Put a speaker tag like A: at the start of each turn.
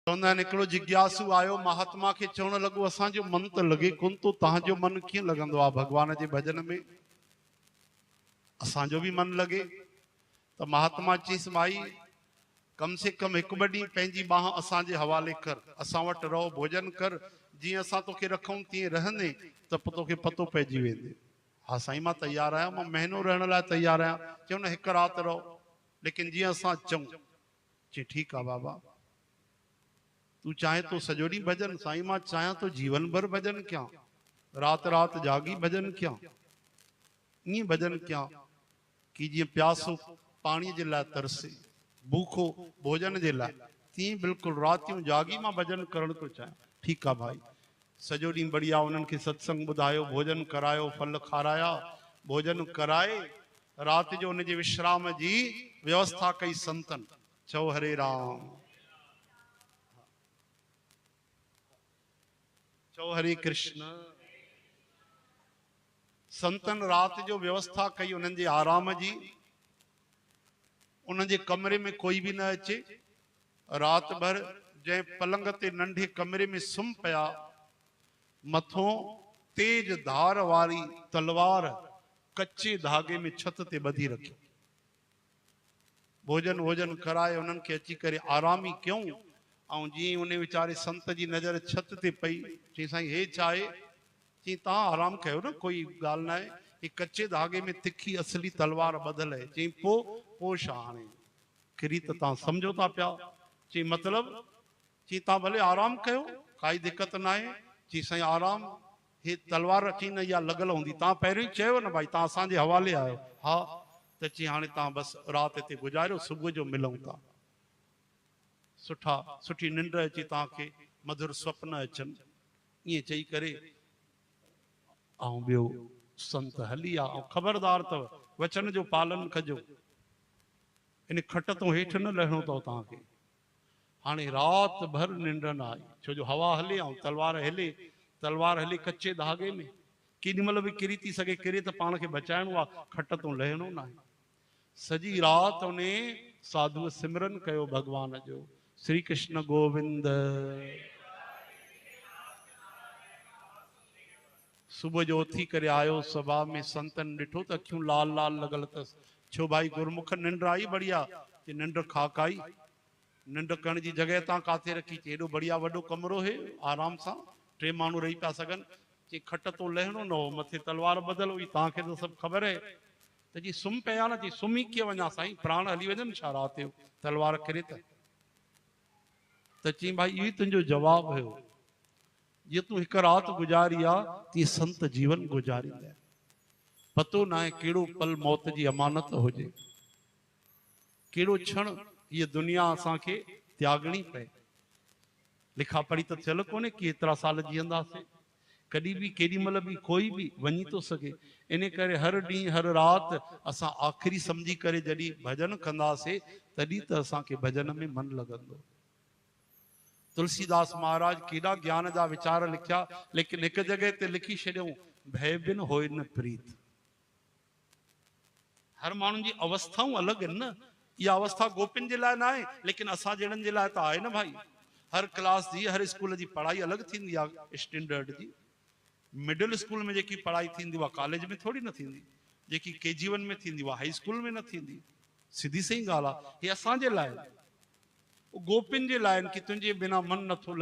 A: चवंदा आहिनि हिकिड़ो जिज्ञासु आयो महात्मा खे चवण लॻो असांजो मन त लॻे कोन थो, तव्हांजो मन कीअं लॻंदो आहे भॻवान जे भॼन में? असांजो बि मन लॻे। त महात्मा चईसि भाई कम से कम हिकु ॿ ॾींहं पंहिंजी बाह असांजे हवाले कर, असां वटि रहो, भोजन कर, जीअं असां तोखे रखूं तीअं रहंदे त तोखे पतो पइजी वेंदे। हा साईं मां तयारु आहियां, मां महीनो रहण लाइ तयारु आहियां। चयो न हिकु राति रहो, लेकिन जीअं असां चऊं। चई ठीकु आहे बाबा, तू चाहे तो सॼो ॾींहुं भॼन? साईं मां चाहियां तो जीवन भर भॼन कयां, राति राति जागी भॼन कयां, ईअं भॼन कयां कि जीअं प्यासो पाणीअ जे लाइ तरसे, भूखो भोजन जे लाइ, तीअं बिल्कुलु रातियूं जागी मां भॼन करण थो चाहियां। ठीकु आहे भाई। सॼो ॾींहुं बढ़िया उन्हनि खे सत्संग ॿुधायो, भोजन करायो, फल खाराया, भोजन कराए राति जो उनजे विश्राम जी व्यवस्था कई संतन। चओ हरे राम, चओ हरे कृष्ण। संतन राति जो व्यवस्था कई उन्हनि जे आराम जी। उन्हनि जे कमरे में कोई बि न अचे। राति भर जंहिं पलंग ते नंढे कमरे में सुम्ही पिया, मथों तेज धार वारी तलवार कच्चे धागे में छत ते ॿधी रखी। भोजन वोजन कराए उन्हनि खे अची करे आरामी कयूं। ऐं जीअं उन वीचारे संत जी नज़र छत ते पई, चई साईं हे छा आहे? चई तव्हां आराम कयो न, कोई ॻाल्हि न आहे, ही कच्चे धागे में तिखी असली तलवार ॿधल आहे। चई पोइ छा हाणे किरी त तव्हां सम्झो था पिया? चई मतिलब? चई तव्हां भले आराम कयो, काई दिक़त न आहे। चई साईं आराम, हे तलवार अची न इहा लॻल हूंदी, तव्हां पहिरियों ई चयो न भाई तव्हां असांजे हवाले आहियो। हा त चई हाणे तव्हां बसि राति हिते गुज़ारियो, सुबुह जो मिलूं था। सुठी निंड अची तव्हांखे, मधुर स्वप्न अचनि, ईअं चई करे ऐं ॿियो संत हली आ। ऐं ख़बरदार अथव, वचन जो पालन कजो, इन खट तो हेठि न लहिणो अथव तव्हांखे। हाणे राति भर निंड न आई, छो जो हवा हले ऐं तलवार हले कच्चे धागे में, केॾी महिल बि किरी थी सघे। किरे त पाण खे बचाइणो आहे, खट तो लहिणो न आहे। सॼी राति उन साधुअ सिमरन कयो भॻवान जो, श्री कृष्ण गोविंद। सुबुह जो उथी करे आयो सभा में, संतन ॾिठो त अखियूं लाल लाल लॻल अथसि। छो भाई गुरमुख निंड आई बढ़िया? कि निंड खाकाई, निंड करण जी जॻह तव्हां काथे रखी? चई एॾो बढ़िया वॾो कमरो हे, आराम सां 3 माण्हू रही पिया सघनि। चई खट तो लहिणो न हो, मथे तलवार ॿधल हुई, तव्हांखे त सभु ख़बर आहे। त जी सुम्ही पिया न? चई सुम्ही कीअं वञा साईं, प्राण हली वञनि छा राति जो तलवार किरे त? चई भाई इहो ई तुंहिंजो जवाबु हुयो। जीअं तूं हिकु राति गुज़ारी आहे, तीअं संत जीवन गुज़ारींदा। पतो न आहे कहिड़ो पल मौत जी अमानत हुजे, कहिड़ो क्षण ये दुनिया असांखे त्यागणी पए। लिखा पढ़ी त थियल कोन्हे कि एतिरा साल जीअंदासीं। कॾहिं बि केॾी महिल बि कोई बि वञी थो सघे। इन करे हर ॾींहुं हर राति असां आख़िरी सम्झी करे जॾहिं भॼन कंदासीं, तॾहिं त असांखे भॼन में मन लॻंदो। तुलसीदास महाराज केॾा ज्ञान जा वीचार लिखिया, लेकिन हिकु जॻह ते लिखी छॾियऊं, भय बिन होय न प्रीत। हर माण्हुनि जी अवस्थाऊं अलॻि आहिनि न। इहा अवस्था गोपिन जे लाइ न आहे, लेकिन असां जहिड़नि जे लाइ त आहे न भाई। हर क्लास जी, हर स्कूल जी पढ़ाई अलॻि थींदी आहे स्टैंडर्ड जी। मिडिल स्कूल में जेकी पढ़ाई थींदी आहे कॉलेज में थोरी न थींदी, जेकी KG1 में थींदी आहे हाई स्कूल में न थींदी। सिधी सही ॻाल्हि आहे। हे असांजे लाइ, गोपिन जे लाइ कि तुंहिंजे बिना मन नथो लॻे।